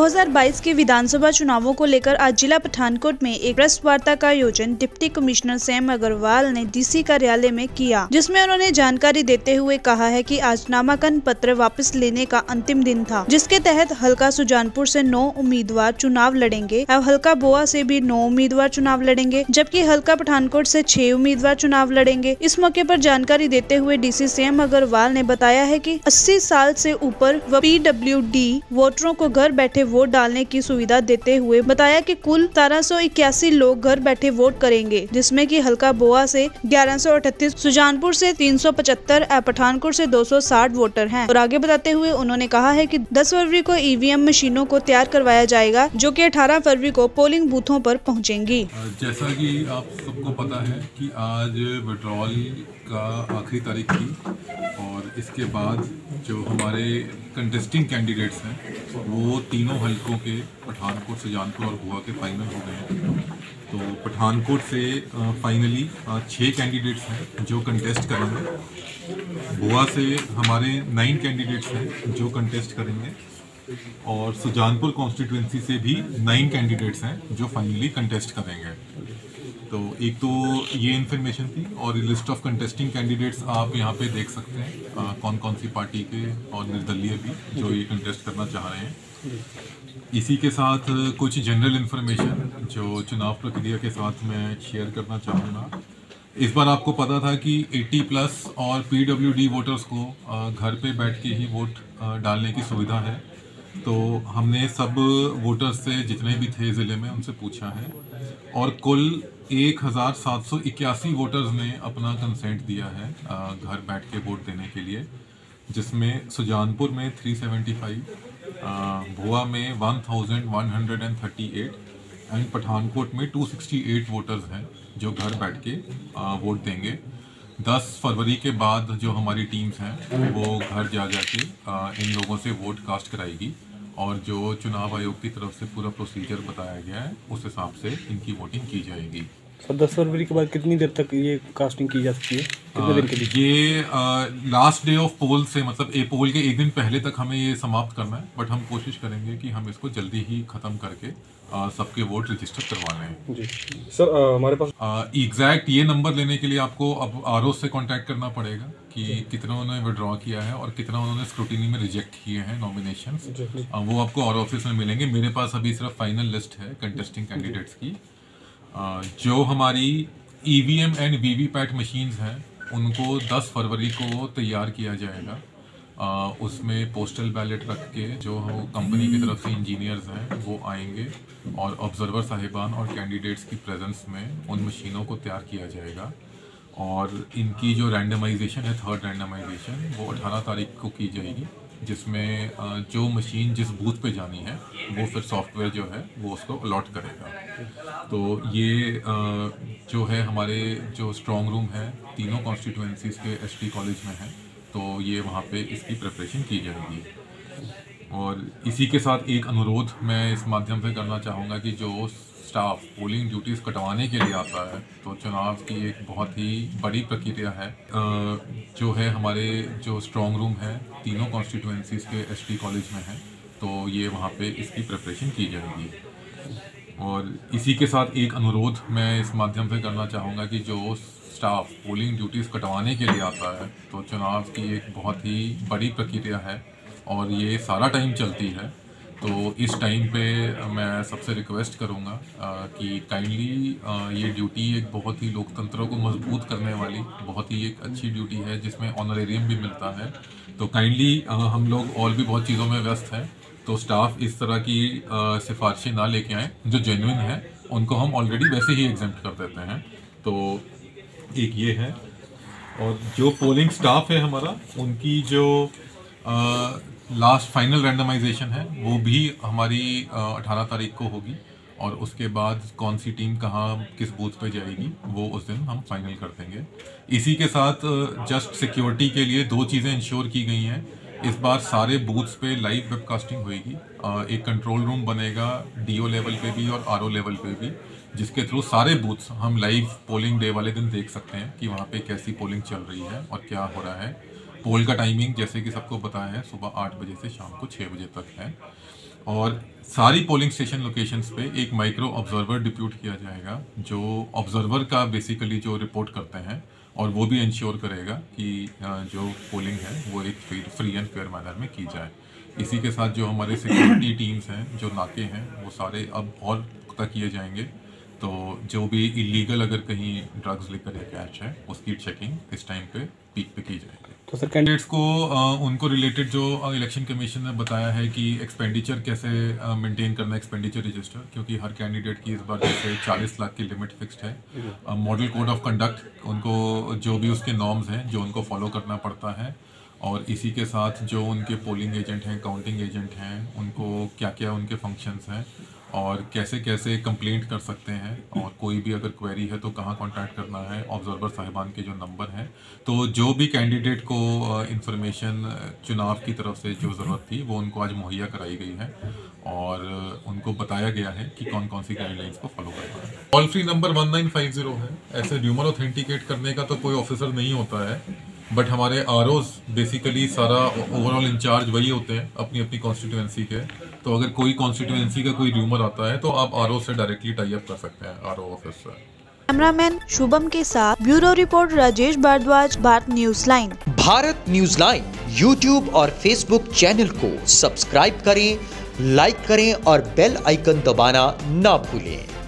2022 के विधानसभा चुनावों को लेकर आज जिला पठानकोट में एक प्रेस वार्ता का आयोजन डिप्टी कमिश्नर सैम अग्रवाल ने डीसी कार्यालय में किया, जिसमें उन्होंने जानकारी देते हुए कहा है कि आज नामांकन पत्र वापस लेने का अंतिम दिन था, जिसके तहत हल्का सुजानपुर से 9 उम्मीदवार चुनाव लड़ेंगे और हल्का बोआ से भी 9 उम्मीदवार चुनाव लड़ेंगे, जबकि हल्का पठानकोट से 6 उम्मीदवार चुनाव लड़ेंगे। इस मौके पर जानकारी देते हुए डीसी सैम अग्रवाल ने बताया है कि 80 साल से ऊपर व PWD वोटरों को घर बैठे वोट डालने की सुविधा देते हुए बताया कि कुल 1781 लोग घर बैठे वोट करेंगे, जिसमें कि हल्का बोआ से 1138, सुजानपुर से 375 और पठानकोट से 260 वोटर हैं। और आगे बताते हुए उन्होंने कहा है कि 10 फरवरी को EVM मशीनों को तैयार करवाया जाएगा, जो कि 18 फरवरी को पोलिंग बूथों पर पहुंचेंगी। जैसा कि आप सबको पता है कि आज विड्रॉल का आखिरी तारीख थी और इसके बाद जो हमारे कंटेस्टिंग कैंडिडेट्स हैं वो तीनों हलकों के पठानकोट, सुजानपुर और भुआ के फाइनल हो गए हैं। तो पठानकोट से फाइनली 6 कैंडिडेट्स हैं जो कंटेस्ट करेंगे। भुआ से हमारे 9 कैंडिडेट्स हैं जो कंटेस्ट करेंगे और सुजानपुर कॉन्स्टिट्यूंसी से भी 9 कैंडिडेट्स हैं जो फाइनली कंटेस्ट करेंगे। तो एक तो ये इन्फॉर्मेशन थी और लिस्ट ऑफ कंटेस्टिंग कैंडिडेट्स आप यहाँ पे देख सकते हैं, कौन कौन सी पार्टी के और निर्दलीय भी जो ये कंटेस्ट करना चाह रहे हैं। इसी के साथ कुछ जनरल इन्फॉर्मेशन जो चुनाव प्रक्रिया के साथ मैं शेयर करना चाहूँगा। इस बार आपको पता था कि 80+ और PWD वोटर्स को घर पे बैठ के ही वोट डालने की सुविधा है। तो हमने सब वोटर्स से जितने भी थे ज़िले में उनसे पूछा है और कुल 1781 वोटर्स ने अपना कंसेंट दिया है घर बैठ के वोट देने के लिए, जिसमें सुजानपुर में 375, भुआ में 1138 एंड पठानकोट में 268 वोटर्स हैं जो घर बैठ के वोट देंगे। 10 फरवरी के बाद जो हमारी टीम्स हैं वो घर जा के इन लोगों से वोट कास्ट कराएगी और जो चुनाव आयोग की तरफ से पूरा प्रोसीजर बताया गया है उस हिसाब से इनकी वोटिंग की जाएगी। सर 10 फरवरी के बाद कितनी देर तक ये कास्टिंग की जा सकती है, कितने दिन के लिए? ये लास्ट डे ऑफ पोल से मतलब पोल के एक दिन पहले तक हमें ये समाप्त करना है, बट हम कोशिश करेंगे कि हम इसको जल्दी ही ख़त्म करके सबके वोट रजिस्टर करवाने हैं। जी सर, हमारे पास एग्जैक्ट ये नंबर लेने के लिए आपको अब RO से कांटेक्ट करना पड़ेगा कि कितना उन्होंने विड्रॉ किया है और कितना उन्होंने स्क्रूटिनी में रिजेक्ट किए हैं नॉमिनेशंस। वो आपको RO ऑफिस में मिलेंगे। मेरे पास अभी सिर्फ फाइनल लिस्ट है कंटेस्टिंग कैंडिडेट्स की। जो हमारी EVM एंड VVPAT मशीन्स हैं उनको 10 फरवरी को तैयार किया जाएगा। उसमें पोस्टल बैलेट रख के जो कंपनी की तरफ से इंजीनियर्स हैं वो आएंगे और ऑब्जर्वर साहिबान और कैंडिडेट्स की प्रेजेंस में उन मशीनों को तैयार किया जाएगा और इनकी जो रैंडमाइजेशन है, थर्ड रैंडमाइजेशन, वो 18 तारीख को की जाएगी, जिसमें जो मशीन जिस बूथ पे जानी है वो फिर सॉफ्टवेयर जो है वो उसको अलॉट करेगा। तो ये जो है हमारे जो स्ट्रॉन्ग रूम है तीनों कॉन्स्टिट्यूएंसीज के ST कॉलेज में है, तो ये वहाँ पे इसकी प्रिपरेशन की जाएगी। और इसी के साथ एक अनुरोध मैं इस माध्यम से करना चाहूँगा कि जो स्टाफ पोलिंग ड्यूटीज़ कटवाने के लिए आता है, तो चुनाव की एक बहुत ही बड़ी प्रक्रिया है। जो है हमारे जो स्ट्रॉन्ग रूम है तीनों कॉन्स्टिट्यूएंसीज के ST कॉलेज में है, तो ये वहाँ पे इसकी प्रिपरेशन की जाएगी। और इसी के साथ एक अनुरोध मैं इस माध्यम से करना चाहूँगा कि जो स्टाफ पोलिंग ड्यूटीज़ कटवाने के लिए आता है, तो चुनाव की एक बहुत ही बड़ी प्रक्रिया है और ये सारा टाइम चलती है। तो इस टाइम पे मैं सबसे रिक्वेस्ट करूँगा कि काइंडली ये ड्यूटी एक बहुत ही लोकतंत्र को मजबूत करने वाली बहुत ही एक अच्छी ड्यूटी है जिसमें ऑनरेरियम भी मिलता है। तो काइंडली हम लोग और भी बहुत चीज़ों में व्यस्त हैं, तो स्टाफ इस तरह की सिफारिशें ना लेके आएँ। जो जेन्युइन है उनको हम ऑलरेडी वैसे ही एग्जेम्प्ट कर देते हैं। तो एक ये है और जो पोलिंग स्टाफ है हमारा उनकी जो लास्ट फाइनल रैंडमाइजेशन है वो भी हमारी 18 तारीख को होगी और उसके बाद कौन सी टीम कहाँ किस बूथ पे जाएगी वो उस दिन हम फाइनल कर देंगे। इसी के साथ जस्ट सिक्योरिटी के लिए 2 चीज़ें इंश्योर की गई हैं। इस बार सारे बूथ्स पे लाइव वेबकास्टिंग होएगी। एक कंट्रोल रूम बनेगा DO लेवल पे भी और RO लेवल पे भी, जिसके थ्रू सारे बूथ्स हम लाइव पोलिंग डे वाले दिन देख सकते हैं कि वहाँ पे कैसी पोलिंग चल रही है और क्या हो रहा है। पोल का टाइमिंग जैसे कि सबको पता है सुबह 8 बजे से शाम को 6 बजे तक है। और सारी पोलिंग स्टेशन लोकेशंस पे एक माइक्रो ऑब्जर्वर डिप्यूट किया जाएगा, जो ऑब्जर्वर का बेसिकली जो रिपोर्ट करते हैं, और वो भी इंश्योर करेगा कि जो पोलिंग है वो एक फ्री एंड फेयर मैनर में की जाए। इसी के साथ जो हमारे सिक्योरिटी टीम्स हैं, जो नाके हैं, वो सारे अब और पुख्ता किए जाएंगे। तो जो भी इलीगल अगर कहीं ड्रग्स लेकर या कैश है, उसकी चेकिंग इस टाइम पे पीक पे की जाएगी। तो सर कैंडिडेट्स को उनको रिलेटेड जो इलेक्शन कमीशन ने बताया है कि एक्सपेंडिचर कैसे मेंटेन करना है, एक्सपेंडिचर रजिस्टर, क्योंकि हर कैंडिडेट की इस बार जैसे 40 लाख की लिमिट फिक्स्ड है। मॉडल कोड ऑफ कंडक्ट, उनको जो भी उसके नॉर्म्स हैं जो उनको फॉलो करना पड़ता है, और इसी के साथ जो उनके पोलिंग एजेंट हैं, काउंटिंग एजेंट हैं, उनको क्या क्या उनके फंक्शंस हैं और कैसे कैसे कंप्लेंट कर सकते हैं, और कोई भी अगर क्वेरी है तो कहाँ कांटेक्ट करना है, ऑब्जर्वर साहिबान के जो नंबर हैं। तो जो भी कैंडिडेट को इंफॉर्मेशन चुनाव की तरफ से जो ज़रूरत थी वो उनको आज मुहैया कराई गई है, और उनको बताया गया है कि कौन कौन सी गाइडलाइंस को फॉलो करना है। टोल फ्री नंबर 1950 है। ऐसे र्यूमर ऑथेंटिकेट करने का तो कोई ऑफिसर नहीं होता है, बट हमारे आरओज बेसिकली सारा ओवरऑल इंचार्ज वही होते हैं अपनी अपनी कॉन्स्टिट्यूएंसी के। तो अगर कोई कॉन्स्टिट्यूएंसी का कोई र्यूमर आता है तो आप आरओ से डायरेक्टली टाई अप कर सकते हैं, आरओ ऑफिस से। कैमरामैन शुभम के साथ bureau report Rajesh Bhardwaj, Bharat news line. Bharat news line YouTube और फेसबुक चैनल को सब्सक्राइब करें, लाइक करें और बेल आइकन दबाना ना भूलें।